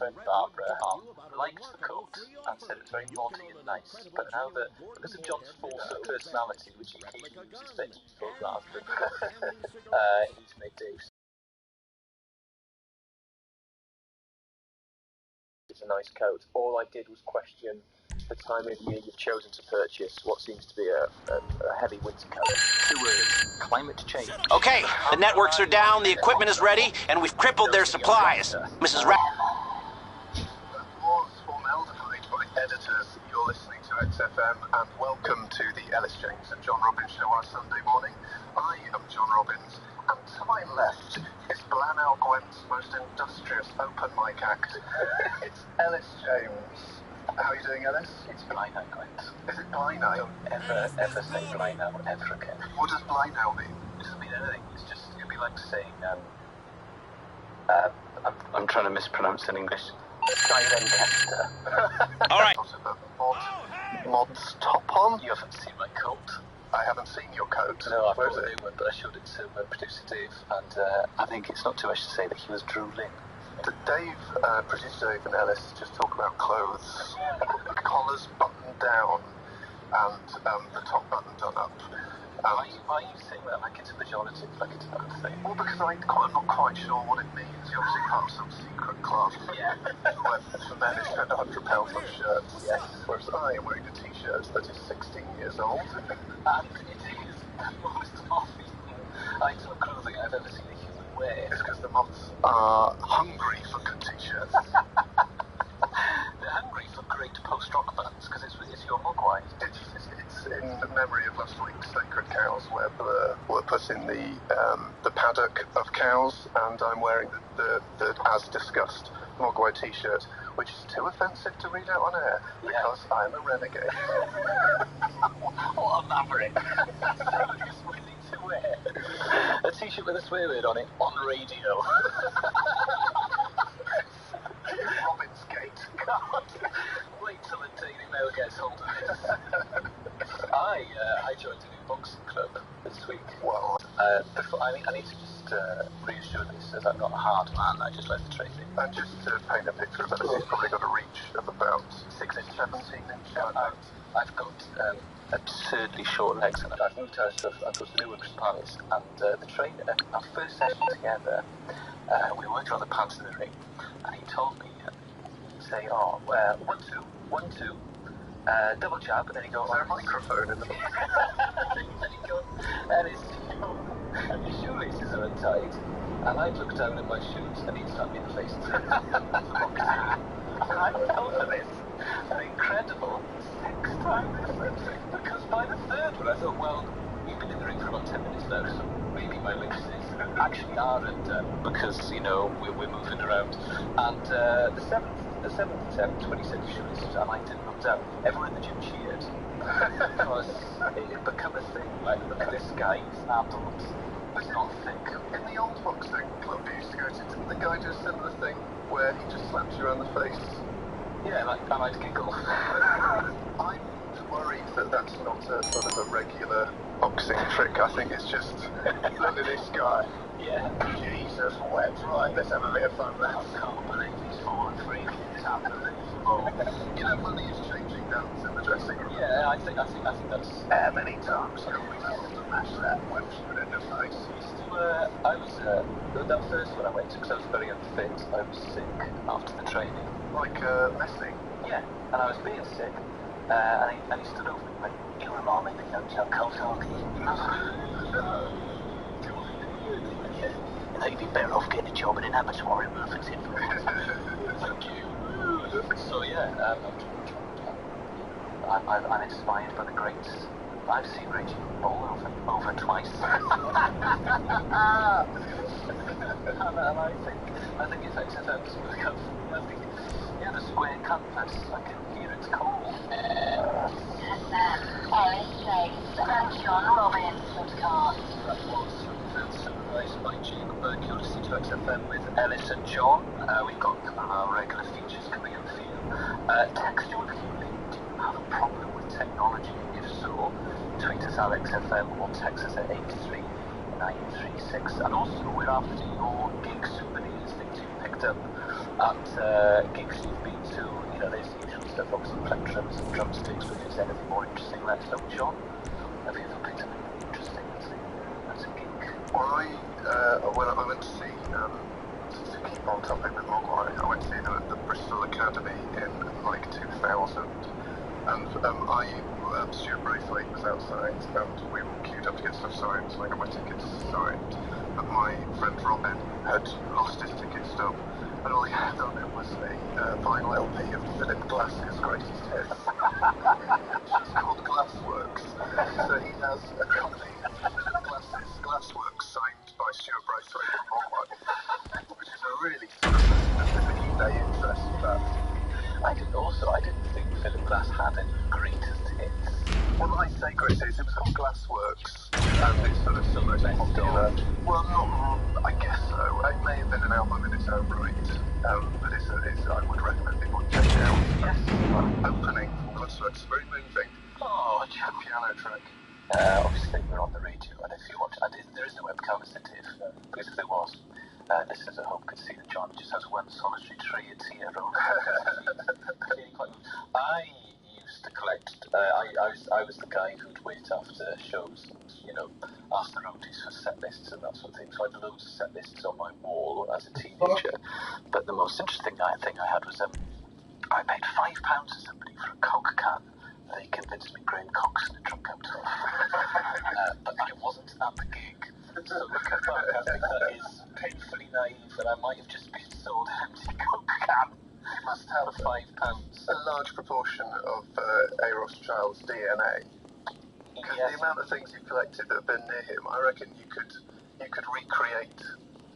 friend Barbara liked the coat and said it was very modern and nice, but now that because of John's force of personality, which he occasionally uses for evil rather than he's made Dave. It's a nice coat. All I did was question the time of year you've chosen to purchase what seems to be a heavy winter coat. 2 words: climate change. Okay, the networks are down, the equipment is ready, and we've crippled their supplies. Mrs. That was formaldehyde by editors. You're listening to XFM, and welcome to the Ellis James and John Robbins Show on Sunday morning. I am John Robbins, and to my left is Blanau Gwent's most industrious open mic act. It's Ellis James. How are you doing, Ellis? It's Blanau Gwent. Is it Blanau? Don't ever say Blanau ever again. What does Blanau mean? It doesn't mean anything. It's just, it'd be like saying, I'm trying to mispronounce in English. Sirenkester. All right. Sort of a mod's top on? You haven't seen my coat. I haven't seen your coat. No, I've Where got is a it? new one, but I showed it to producer Dave, and I think it's not too much to say that he was drooling. Did Dave, producer Dave and Ellis just talk about clothes? Collars buttoned down and the top button done up. Why are you saying that like it's a pejorative, like it's a bad thing? Well, because I'm not quite sure what it means. You're obviously part of some secret club. Yeah. Where for men who spend £100 on shirts. Yes. Whereas I am wearing a t-shirt that is 16 years old. And it is the most off-eating item of clothing I've ever seen a human wear. It's because the moths are hungry for good t-shirts. They're hungry for great post-rock bands, because it's your mogwai. It's in memory of last week's Sacred Cows, where were put in the paddock of cows, and I'm wearing the as discussed, Mogwai t-shirt, which is too offensive to read out on air, because I'm a renegade. What a maverick. Somebody's willing to wear a t-shirt with a swear word on it on radio. Robin's Gate. God. Wait till the Daily Mail gets hold of this. I joined a new boxing club this week. Well, Before, I need to just reassure this, as I'm not a hard man, I just left the training. and just to paint a picture of it, he's probably got a reach of about 6 inch, 17 inch. I've got absurdly short legs, and I've moved house, so I've got new works palace, and the trainer, our first session together, we worked on the pads in the ring, and he told me, say, 1, 2, 1, 2, double jab, and then he goes, Is there a microphone in the and he goes, and his shoelaces are untied, and I looked down at my shoes, and he slapped me in the face. And I fell for this an incredible 6-time difference, because by the third one I thought, well, you've been in the ring for about 10 minutes now, so maybe my legs actually aren't because, you know, we're moving around. And the seventh attempt, 26 shoelaces, and I didn't look down. Everyone in the gym cheered. Because it had become a thing, like, look at this guy, he's an adult, he's not thick. In the old boxing club you used to go to, didn't the guy do a similar thing where he just slaps you around the face? Yeah, like, I might giggle. I'm worried that that's not a sort of a regular boxing trick. I think it's just, look at this guy. Yeah. Jesus, wet, right, let's have a bit of fun now. I can't believe he's 4-3. It's unbelievable. You know, money is changing hands in the dressing room. Yeah, I think that's... How many times have we able to match that whip in the face? I was, that first one I went to, because I was very unfit, I was sick after the training. Like, Messi? Yeah, and I was being sick, and he stood over me and went, you remind me of the young cold hockey. You know, you'd be better off getting a job in an abattoir in Merfington. Thank you. So yeah, I'm inspired by the greats. I've seen Reggie bowl over twice. And I think it's XFM's because I think the square canvas, I can hear its call. Ellis James and John Robbins podcast. That was supervised by Jake You're listening to XFM with Ellis and John. We've got our regular features coming up for you. Text you if you do you have a problem with technology. If so, tweet us at XFM or text us at 83936. And also, we're after your gig souvenirs, things you picked up at gigs you've been to, there's the usual stuff, obviously plectrums and drumsticks, but if there's anything more interesting, let us know, John. Have you ever picked up anything interesting that's a gig? Well, I went to see, to keep on topic with Mogwai, I went to see them at the Bristol Academy in like 2000, and Stuart Braithwaite was outside, and we were queued up to get stuff signed, so I got my tickets signed, but my friend Robin had lost his ticket stub, and all he had on it was a vinyl LP of Philip Glass's greatest hits. She's called Glassworks, so he has a copy of Philip Glass's Glassworks signed by Stuart Braithwaite from Mogwai, which is a really sort of specific eBay interest, that. I didn't think Philip Glass had any greatest hits. Well, I say greatest hits, it was called Glassworks, and it's sort of still most popular. Well, I guess so. It may have been an album in its own right, but I would recommend people check it out. Yes. Opening from Glassworks, very moving. Oh, A piano track. obviously we're on the radio, and if you watch, there is no webcam, is there, Dave? Because if there was, listeners at home could see that John just has one solitary tree at zero. I used to collect. I was the guy who'd wait after shows, ask the roadies for set lists and that sort of thing. So I had loads of set lists on my wall as a teenager. But the most interesting thing I had was I paid £5 to somebody for a Coke can. They convinced me Graham Coxon had drunk out of. But I wasn't at the gig. So looking back, I think that is painfully naive, and I might have just been sold an empty Coke can. You must have £5. A large proportion of A. Rothschild's DNA. Because the amount of things you've collected that have been near him, I reckon you could recreate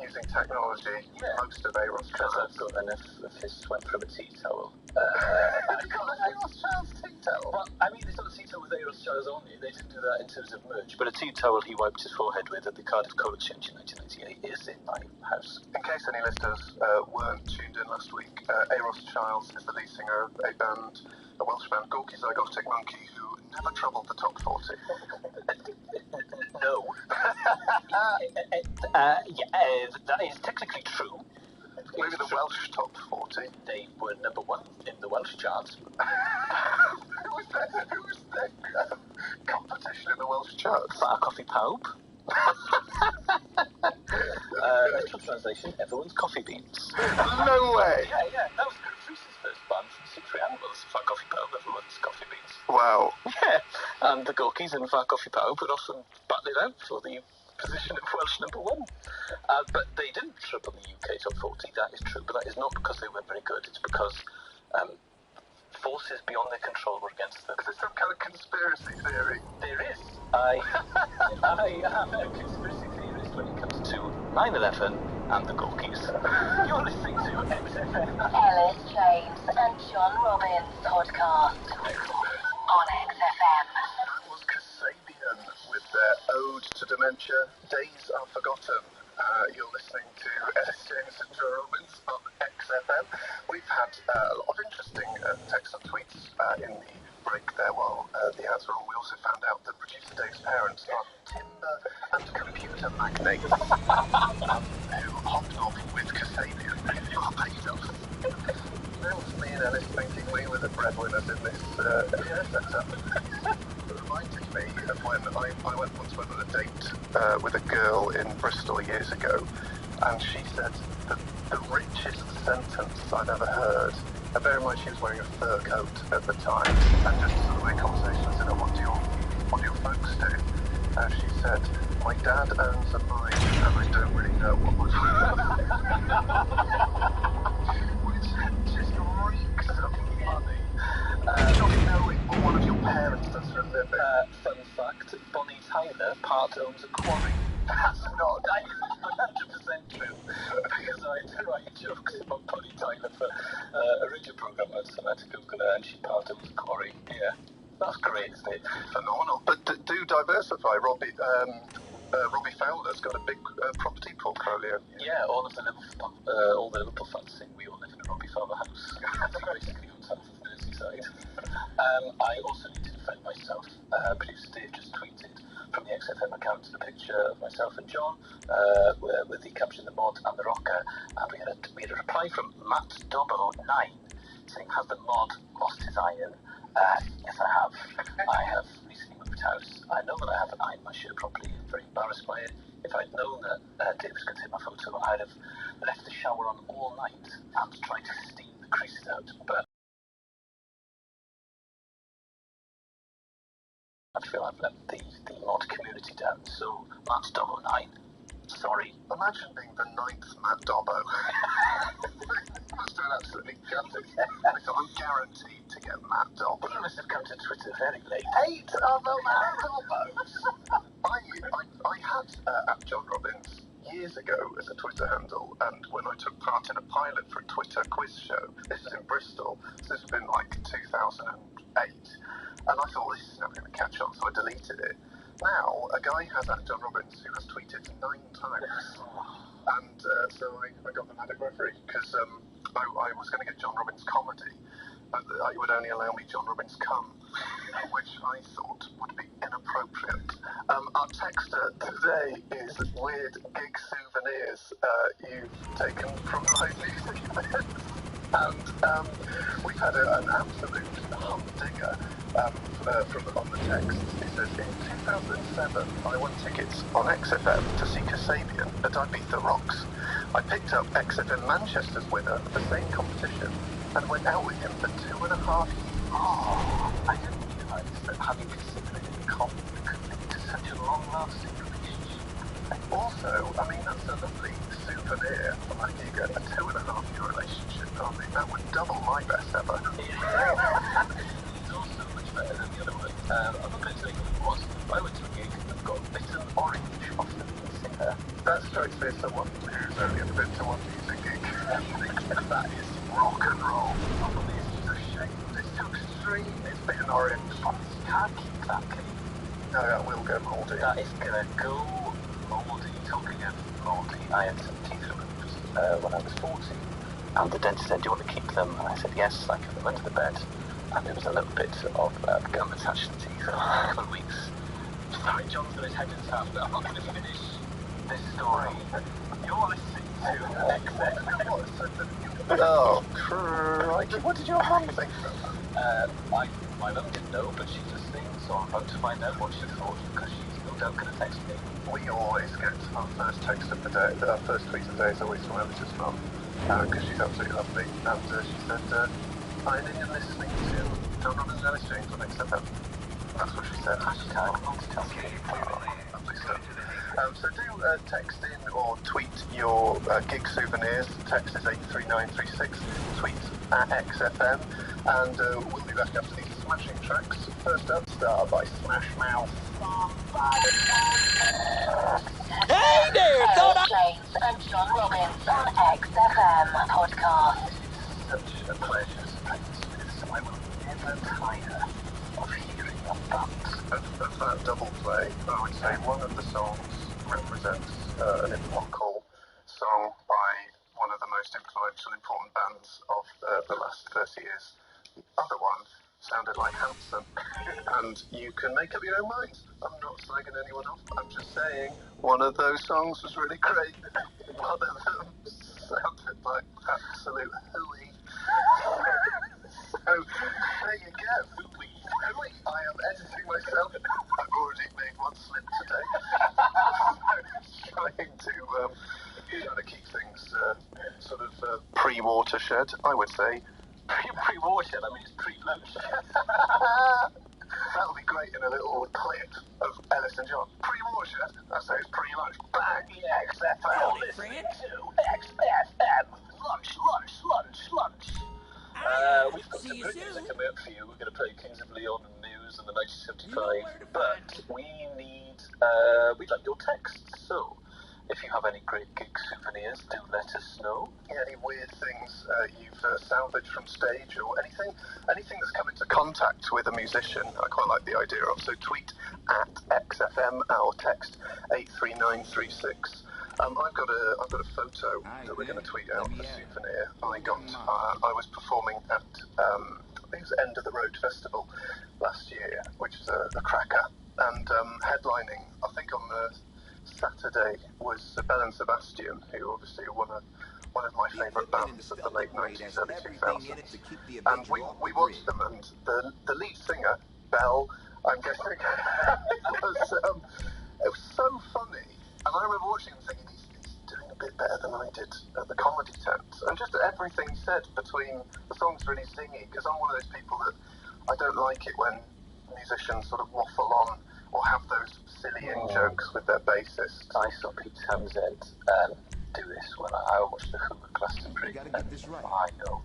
using technology most of A. Rothschild's. I've got enough of his sweat from a tea towel. I've got A. Rothschild's tea towel. Well, I mean, it's not a tea towel with A. Rothschild's on it. They didn't do that in terms of merch. But a tea towel he wiped his forehead with at the Cardiff Coal Exchange in 1998 is in my house. In case any listeners weren't tuned in last week, A. Rothschild's is the lead singer of a Welsh band, Gorky Zygotic Monkey, who never troubled the top 40. No. That is technically true. Maybe the Welsh top 40. They were number one in the Welsh charts. Who was the competition in the Welsh charts? Bar Coffee Pope. Literal translation, everyone's coffee beans. No way! Yeah, that was Chris Reese's first band from Super Animals. Far Coffee Pope, everyone's coffee beans. Wow. Yeah, and the Gorkies and Far Coffee Pope would often battle it out for the position of Welsh number one. But they didn't trouble the UK top 40, that is true, but that is not because they weren't very good, it's because forces beyond their control were against them. Is this some kind of conspiracy theory? There is. I am a conspiracy theorist when it comes to 9/11 and the Gorkies. You're listening to XFM. Ellis James and John Robbins podcast on XFM. That was Kasabian with their Ode to Dementia, Days Are Forgotten. You're listening to Ellis James and John Robbins on XFM. We've had a lot of interesting texts and tweets in the break there while the ads were on. We also found out that producer Dave's parents are timber and computer magnates who hopped off with Kasabian. That was me and Ellis thinking we were the breadwinners in this setup. It reminded me of when I went on a date with a girl in Bristol years ago, and she said the richest sentence I'd ever heard. Bear in mind she was wearing a fur coat at the time, and just sort of in conversation I said, "Oh, what do your folks do?" And she said, "My dad owns a mine, and I don't really know what was." Which just reeks of money. Not knowing what one of your parents does for a living. Fun fact, Bonnie Tyler part owns a quarry. That's not 100% true, because I had to write jokes about Bonnie Tyler for a radio programme once, and I had to Google her, and she part owns a quarry. Yeah, that's great, isn't it? Phenomenal. But do diversify. Robbie Fowler's got a big property portfolio. Yeah, all the Liverpool fans think we all live in a Robbie Fowler house. Basically on top of Merseyside. I also need to defend myself. Producer Dave just tweeted from the XFM account a picture of myself and John with the caption "The Mod and the Rocker," and we had a reply Hi from Matt09 saying, has the mod lost his iron? Yes, I have. I have recently moved house. I know that I haven't ironed my shirt properly. I'm very embarrassed by it. If I'd known that Dave was going to take my photo, I'd have left the shower on all night and tried to steam the creases out. But I feel I've let the mod community down. So, Matt09, sorry. Imagine being the 9th Matt Dobbo. Must have been absolutely gutted. I thought, I'm guaranteed to get Matt Dobbo. You must have come to Twitter very late. 8 other Matt Dobbos. I had at John Robbins years ago as a Twitter handle, and when I took part in a pilot for a Twitter quiz show, this was in Bristol, so this has been like 2008, and I thought, this is never going to catch on, so I deleted it. Now, a guy has at John Robbins who has tweeted 9 times, and so I got the Maddox referee, because I was going to get John Robbins comedy, but it would only allow me John Robbins cum, which I thought would be inappropriate. Our texter today is weird gig souvenirs you've taken from live music events. And we've had an absolute humdinger from on the text. It says, in 2007, I won tickets on XFM to see Kasabian at Ibiza Rocks. I picked up XFM Manchester's winner of the same competition and went out with him for 2.5 years. Oh, I didn't realise that having considered it in common could lead to such a long-lasting relationship. Also, I mean, that's a lovely souvenir. Like, you get a 2.5-year relationship. I mean, that would double my best ever. It's also much better than the other one. I'm not going to tell you what it was. I went to a gig and got bitten orange off the lead singer. That strikes me as someone who's only ever been to one music gig. That is rock and roll. It's just a shame. It's too extreme. It's bitten orange. You can't keep that clean. No, that will go mouldy. That is going to go mouldy. Talking of mouldy, I had some teeth removed when I was 14. And the dentist said, do you want to keep them? And I said, yes, I kept them under the bed. And there was a little bit of gum attached to the teeth for a couple of weeks. Sorry, John's got his head in his hand, but I'm not going to finish this story. You're listening to XFM. Oh, crikey. What did your mum think? My mum didn't know, but she's listening, so I'm about to find out what she thought, because she's no doubt going to text me. We always get our first text of the day, our first tweet of the day is always from Alice's mum, because she's absolutely lovely. And she said, I'm in and listening to John Robbins' Alice James on XFM. That's what she said. Hashtag multitasking. Lovely stuff. So do text in or tweet your gig souvenirs. Text is 83936. Tweet at XFM. And we'll be back after these smashing tracks. First up, Star by Smash Mouth. Hey there, Alice James and John Robbins on XFM podcast. Such a pleasure to practice with. I will never tire of hearing your bumps. Of that double play, I would say one of the songs represents an Imperial song by one of the most influential, important bands of the last 30 years. The other one sounded like Hanson, and you can make up your own mind. I'm not slagging anyone off, I'm just saying one of those songs was really great. One of them sounded like absolute hooey. So, there you go. Hooey. I am editing myself. I've already made one slip today. Trying to keep things sort of pre-watershed, I would say. Pre-watershed, I mean it's pre-lunch. That'll be great in a little clip of Ellis and John. Pre-watershed, I say it's pre-lunch. Bang! XFM. You're listening to XFM. Lunch. We've got some good music coming up for you. We're going to play Kings of Leon and Muse and the 1975, but we'd like your texts. So, if you have any great gig souvenirs, do let us know. Any weird things you've salvaged from stage or anything that's come into contact with a musician, I quite like the idea of. So tweet at XFM or text 83936. I've got a photo that we're going to tweet out, a souvenir I got. I was performing at I think it was End of the Road Festival last year, which is a cracker, and headlining I think on the Saturday was Belle and Sebastian, who obviously are one one of my favourite bands of the late 90s, early 2000s. And we watched them, and the lead singer, Belle, I'm guessing, it was so funny. And I remember watching him thinking, he's doing a bit better than I did at the comedy tent. And just everything he said between the songs really zingy, because I'm one of those people that I don't like it when musicians sort of waffle on or have those silly in-jokes with their bassist. I saw Kim-Pedersen do this when I watched the Who at Glastonbury. You gotta get this right. I know,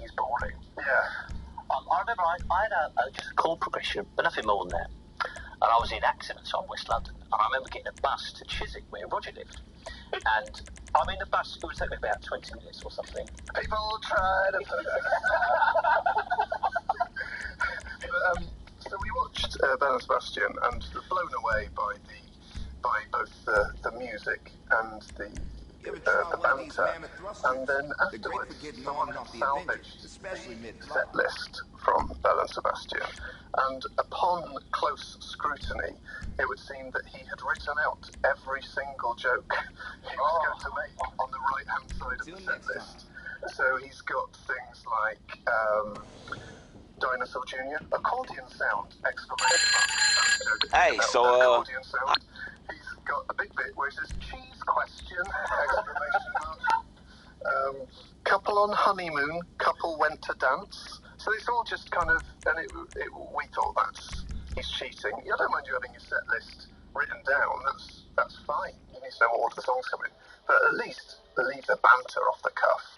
he's boring. Yeah. I remember I had just a chord progression, but nothing more than that. And I was in accidents on West London, and I remember getting a bus to Chiswick where Roger lived. And I'm in the bus, it would take me about 20 minutes or something. People try to put so we watched Belle and Sebastian and were blown away by both the music and the banter. And then afterwards, someone had salvaged the set list from Belle and Sebastian. And upon close scrutiny, it would seem that he had written out every single joke he was going to make on the right-hand side of the set list. So he's got things like Dinosaur Jr., accordion sound, exclamation mark. Hey, so, accordion sound. He's got a big bit where it says cheese question, exclamation mark. Couple on honeymoon, couple went to dance. So it's all just kind of, and we thought he's cheating. I don't mind you having your set list written down, that's fine. You need to know what order the songs come in. But at least leave the banter off the cuff.